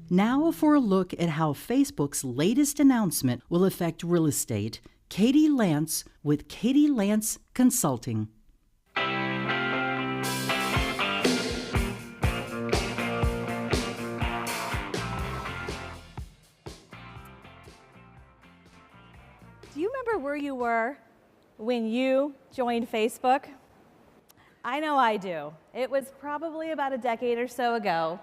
Now for a look at how Facebook's latest announcement will affect real estate. Katie Lance with Katie Lance Consulting. Do you remember where you were when you joined Facebook? I know I do. It was probably about a decade or so ago,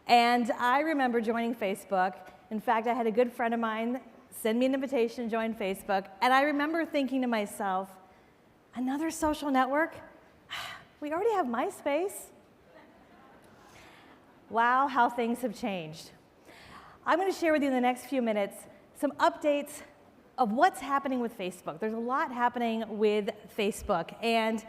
and I remember joining Facebook. In fact, I had a good friend of mine send me an invitation to join Facebook, and I remember thinking to myself, another social network? We already have MySpace. Wow, how things have changed. I'm going to share with you in the next few minutes some updates of what's happening with Facebook. There's a lot happening with Facebook, and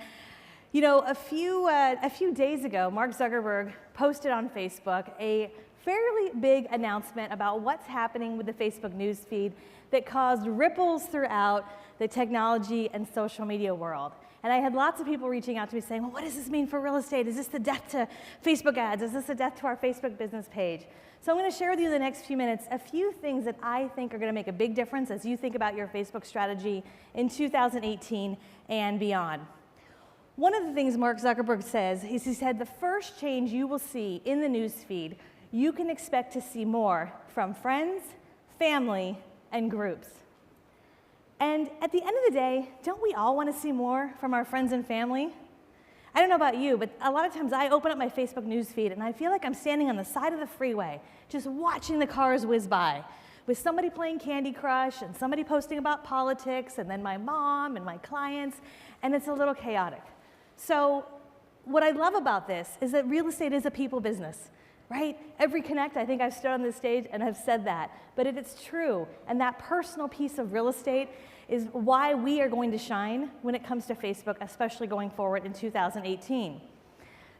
you know, a few days ago, Mark Zuckerberg posted on Facebook a fairly big announcement about what's happening with the Facebook newsfeed that caused ripples throughout the technology and social media world. And I had lots of people reaching out to me saying, well, what does this mean for real estate? Is this the death to Facebook ads? Is this the death to our Facebook business page? So I'm going to share with you in the next few minutes a few things that I think are going to make a big difference as you think about your Facebook strategy in 2018 and beyond. One of the things Mark Zuckerberg says is he said the first change you will see in the newsfeed, you can expect to see more from friends, family, and groups. And at the end of the day, don't we all want to see more from our friends and family? I don't know about you, but a lot of times I open up my Facebook newsfeed and I feel like I'm standing on the side of the freeway, just watching the cars whiz by, with somebody playing Candy Crush and somebody posting about politics, and then my mom and my clients, and it's a little chaotic. So what I love about this is that real estate is a people business, right? Every Connect, I think I've stood on this stage and have said that, but it's true. And that personal piece of real estate is why we are going to shine when it comes to Facebook, especially going forward in 2018.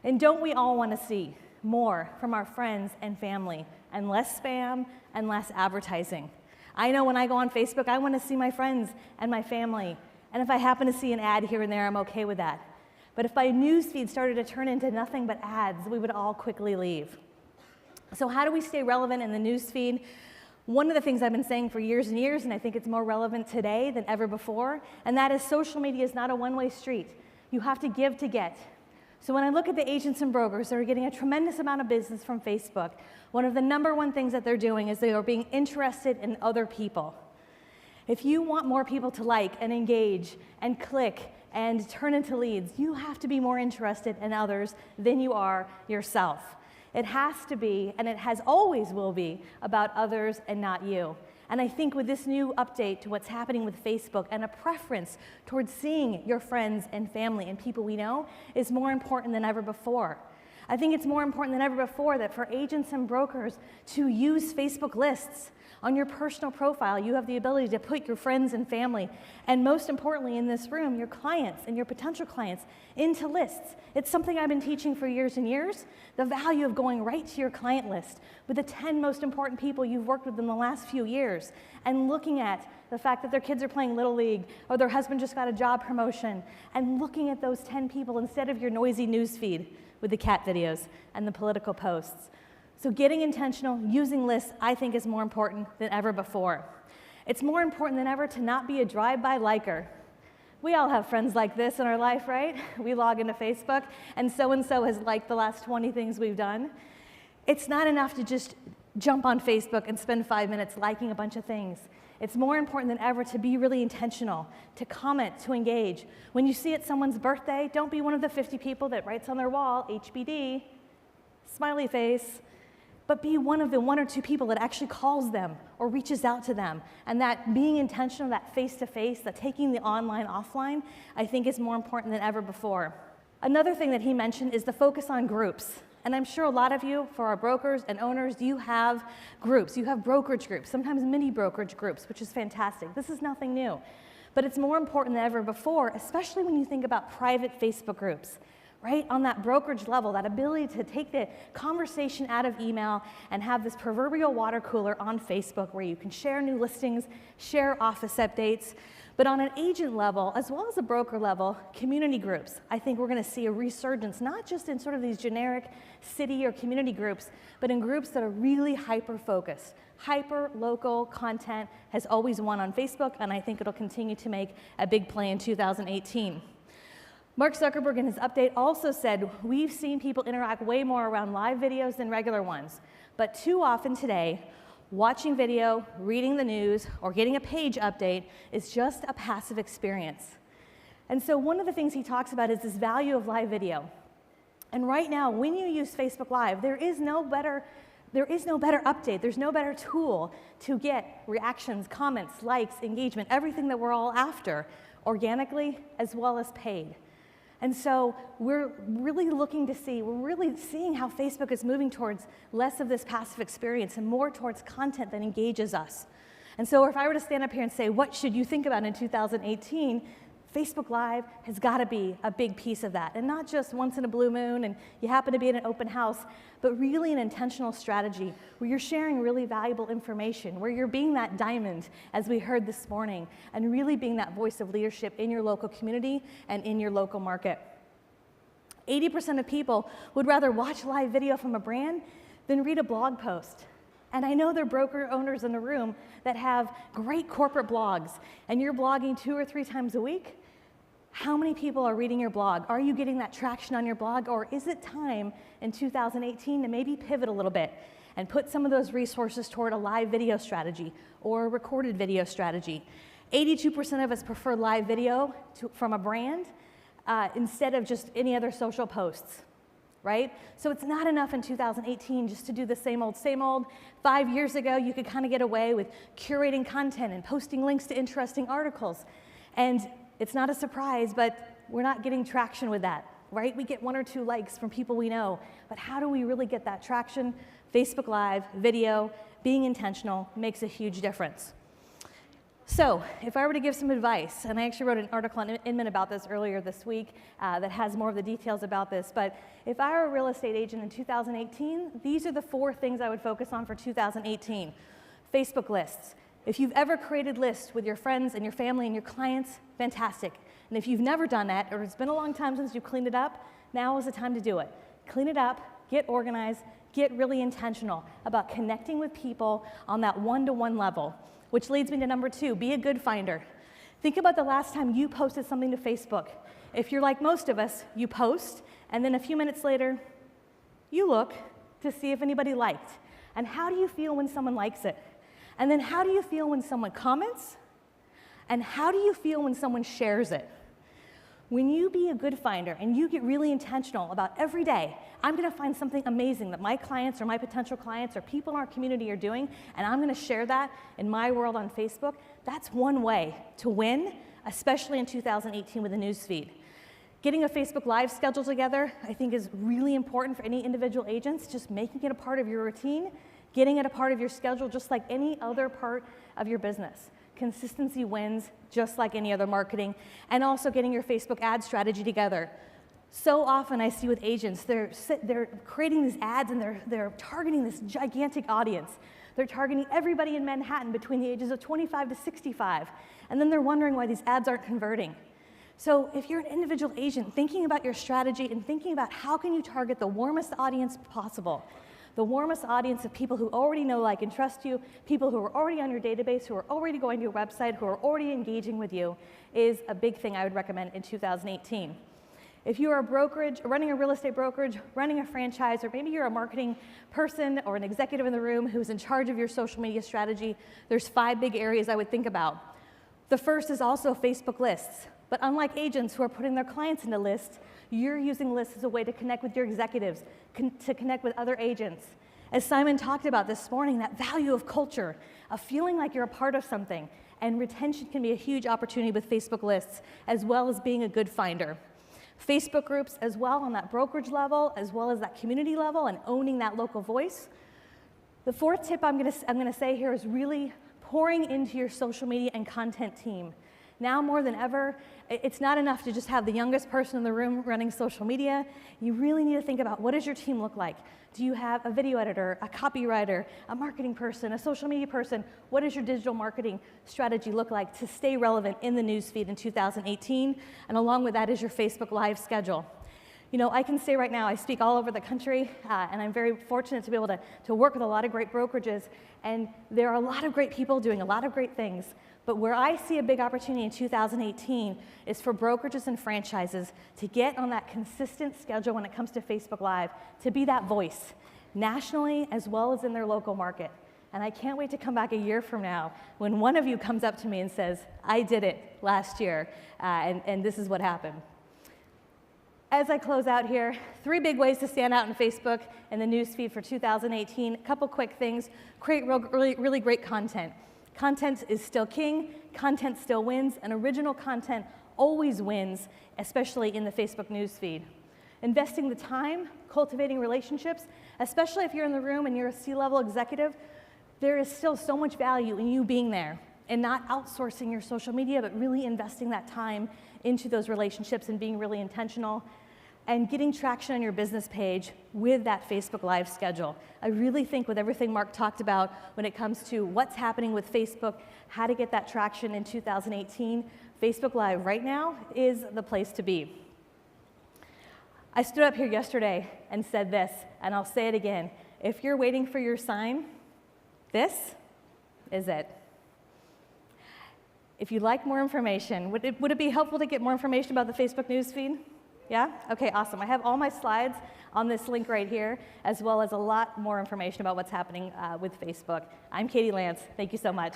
And don't we all want to see more from our friends and family, and less spam and less advertising? I know when I go on Facebook, I want to see my friends and my family. And if I happen to see an ad here and there, I'm okay with that. But if my newsfeed started to turn into nothing but ads, we would all quickly leave. So how do we stay relevant in the newsfeed? One of the things I've been saying for years and years, and I think it's more relevant today than ever before, and that is social media is not a one-way street. You have to give to get. So when I look at the agents and brokers that are getting a tremendous amount of business from Facebook, one of the #1 things that they're doing is they are being interested in other people. If you want more people to like and engage and click and turn into leads, you have to be more interested in others than you are yourself. It has to be, and it has always will be, about others and not you. And I think with this new update to what's happening with Facebook and a preference towards seeing your friends and family and people we know is more important than ever before. I think it's more important than ever before that for agents and brokers to use Facebook lists. On your personal profile, you have the ability to put your friends and family, and most importantly in this room, your clients and your potential clients into lists. It's something I've been teaching for years and years, the value of going right to your client list with the 10 most important people you've worked with in the last few years, and looking at the fact that their kids are playing Little League, or their husband just got a job promotion, and looking at those 10 people instead of your noisy newsfeed with the cat videos and the political posts. So getting intentional, using lists, I think is more important than ever before. It's more important than ever to not be a drive-by liker. We all have friends like this in our life, right? We log into Facebook, and so has liked the last 20 things we've done. It's not enough to just jump on Facebook and spend 5 minutes liking a bunch of things. It's more important than ever to be really intentional, to comment, to engage. When you see it's someone's birthday, don't be one of the 50 people that writes on their wall, HBD, smiley face, but be one of the 1 or 2 people that actually calls them or reaches out to them. And that being intentional, that face-to-face, that taking the online offline, I think is more important than ever before. Another thing that he mentioned is the focus on groups. And I'm sure a lot of you, for our brokers and owners, you have groups. You have brokerage groups, sometimes mini brokerage groups, which is fantastic. This is nothing new. But it's more important than ever before, especially when you think about private Facebook groups. Right? On that brokerage level, that ability to take the conversation out of email and have this proverbial water cooler on Facebook where you can share new listings, share office updates. But on an agent level, as well as a broker level, community groups, I think we're going to see a resurgence, not just in sort of these generic city or community groups, but in groups that are really hyper-focused. Hyper-local content has always won on Facebook, and I think it'll continue to make a big play in 2018. Mark Zuckerberg in his update also said, we've seen people interact way more around live videos than regular ones, but too often today, watching video, reading the news, or getting a page update is just a passive experience. And so one of the things he talks about is this value of live video. And right now, when you use Facebook Live, there is no better update, there's no better tool to get reactions, comments, likes, engagement, everything that we're all after, organically as well as paid. And so we're really seeing how Facebook is moving towards less of this passive experience and more towards content that engages us. And so if I were to stand up here and say, what should you think about in 2018? Facebook Live has got to be a big piece of that. And not just once in a blue moon and you happen to be at an open house, but really an intentional strategy where you're sharing really valuable information, where you're being that diamond, as we heard this morning, and really being that voice of leadership in your local community and in your local market. 80% of people would rather watch live video from a brand than read a blog post. And I know there are broker owners in the room that have great corporate blogs, and you're blogging 2 or 3 times a week. How many people are reading your blog? Are you getting that traction on your blog, or is it time in 2018 to maybe pivot a little bit and put some of those resources toward a live video strategy or a recorded video strategy? 82% of us prefer live video from a brand instead of just any other social posts, right? So it's not enough in 2018 just to do the same old, same old. 5 years ago, you could kind of get away with curating content and posting links to interesting articles. And it's not a surprise, but we're not getting traction with that, right? We get 1 or 2 likes from people we know, but how do we really get that traction? Facebook Live, video, being intentional makes a huge difference. So if I were to give some advice, and I actually wrote an article on Inman about this earlier this week that has more of the details about this, but if I were a real estate agent in 2018, these are the 4 things I would focus on for 2018. Facebook lists. If you've ever created lists with your friends and your family and your clients, fantastic. And if you've never done that, or it's been a long time since you cleaned it up, now is the time to do it. Clean it up, get organized, get really intentional about connecting with people on that one-to-one level, which leads me to number 2, be a good finder. Think about the last time you posted something to Facebook. If you're like most of us, you post, and then a few minutes later, you look to see if anybody liked. And how do you feel when someone likes it? And then how do you feel when someone comments? And how do you feel when someone shares it? When you be a good finder and you get really intentional about every day, I'm going to find something amazing that my clients or my potential clients or people in our community are doing, and I'm going to share that in my world on Facebook, that's one way to win, especially in 2018 with the newsfeed. Getting a Facebook Live schedule together, I think, is really important for any individual agents, just making it a part of your routine, getting it a part of your schedule just like any other part of your business. Consistency wins just like any other marketing, and also getting your Facebook ad strategy together. So often I see with agents, they're creating these ads and they're targeting this gigantic audience. They're targeting everybody in Manhattan between the ages of 25 to 65, and then they're wondering why these ads aren't converting. So if you're an individual agent, thinking about your strategy and thinking about how can you target the warmest audience possible, the warmest audience of people who already know, like, and trust you, people who are already on your database, who are already going to your website, who are already engaging with you, is a big thing I would recommend in 2018. If you are a brokerage, running a real estate brokerage, running a franchise, or maybe you're a marketing person or an executive in the room who's in charge of your social media strategy, there's 5 big areas I would think about. The first is also Facebook lists. But unlike agents who are putting their clients into lists, you're using lists as a way to connect with your executives, to connect with other agents. As Simon talked about this morning, that value of culture, of feeling like you're a part of something, and retention can be a huge opportunity with Facebook lists, as well as being a good finder. Facebook groups as well on that brokerage level, as well as that community level, and owning that local voice. The 4th tip I'm gonna say here is really pouring into your social media and content team. Now more than ever, it's not enough to just have the youngest person in the room running social media. You really need to think about, what does your team look like? Do you have a video editor, a copywriter, a marketing person, a social media person? What does your digital marketing strategy look like to stay relevant in the newsfeed in 2018? And along with that is your Facebook Live schedule. You know, I can say right now, I speak all over the country, and I'm very fortunate to be able to work with a lot of great brokerages, and there are a lot of great people doing a lot of great things. But where I see a big opportunity in 2018 is for brokerages and franchises to get on that consistent schedule when it comes to Facebook Live, to be that voice, nationally as well as in their local market. And I can't wait to come back a year from now when one of you comes up to me and says, I did it last year, and this is what happened. As I close out here, 3 big ways to stand out in Facebook and the newsfeed for 2018. A couple quick things. Create really great content. Content is still king, content still wins, and original content always wins, especially in the Facebook newsfeed. Investing the time, cultivating relationships, especially if you're in the room and you're a C-level executive, there is still so much value in you being there and not outsourcing your social media, but really investing that time into those relationships and being really intentional, and getting traction on your business page with that Facebook Live schedule. I really think with everything Mark talked about when it comes to what's happening with Facebook, how to get that traction in 2018, Facebook Live right now is the place to be. I stood up here yesterday and said this, and I'll say it again. If you're waiting for your sign, this is it. If you'd like more information, would it be helpful to get more information about the Facebook newsfeed? Yeah? Okay, awesome. I have all my slides on this link right here, as well as a lot more information about what's happening with Facebook. I'm Katie Lance. Thank you so much.